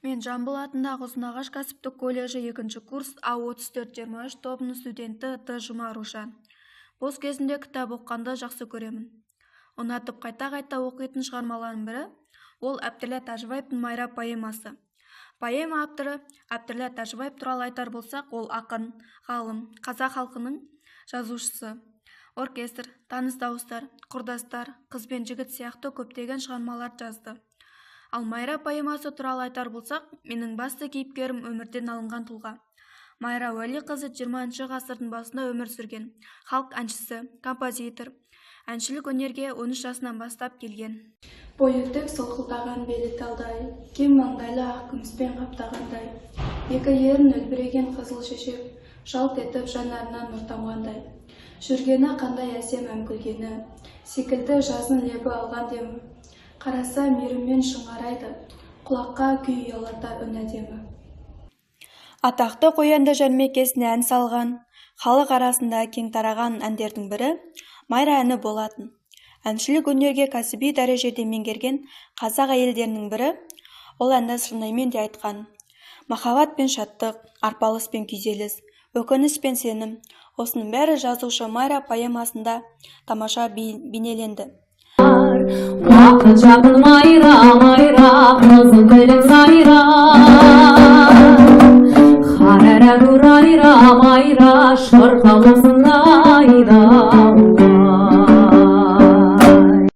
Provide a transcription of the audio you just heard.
Мен Жамбыл атындағы Ұзынағаш кәсіптік колледжі 2-ші курс А3423 тобының студенті Т. Жұма Рушан. Бос кезінде кітап оққанды жақсы көремін. Ұнатып қайта-қайта оқитын шығармалардың бірі ол Әбділлә Тәжібаевтың Майра поэмасы. Поэма авторы Әбділлә Тәжібаев туралы айтар болсақ, ол ақын, ғалым, қазақ халқының жазушысы. Оркестр, таныс дауыстар, құрдастар, қыз бен жігіт сияқты көптеген шығармалар жазды. Ал Майра поэмасы туралы айтар болсақ, менің басты кейіпкерім өмірден алынған тұлға. Майра Уәли-қызы 20-ші ғасырдың басында өмір сүрген, халық әншісі, композитор. Әншілік өнерге 13 жасынан бастап келген. Бойы тік солқылдаған белі талдай, кең маңдайлы ақ күміспен қаптағандай. Екі ерін үлбіреген қызыл шешек, жалт етіп жанарынан нұр тамғандай. Жүргені қандай әсем әмгілгені, секілді жазын лебі алған демі. Қараса мейіріммен шыңғарайды, құлаққа күй ұялатар үн әдемі. Атақты қоянды жәрмекесіне ән салған, халық арасында кең тараған әндердің бірі Майра әні болатын. Әншілік өнерге кәсіби дәрежеде меңгерген қазақ әйелдерінің бірі, ол әнді шынаймен де айтқан. Махаббат пен шаттық, арпалыс пен күйзеліс, өкініш пен сенім, осының бәрі жазушы Майра поэмасында тамаша бейнеленді. Уақыт жақын Майра, Майра, қызыл тілің сайра.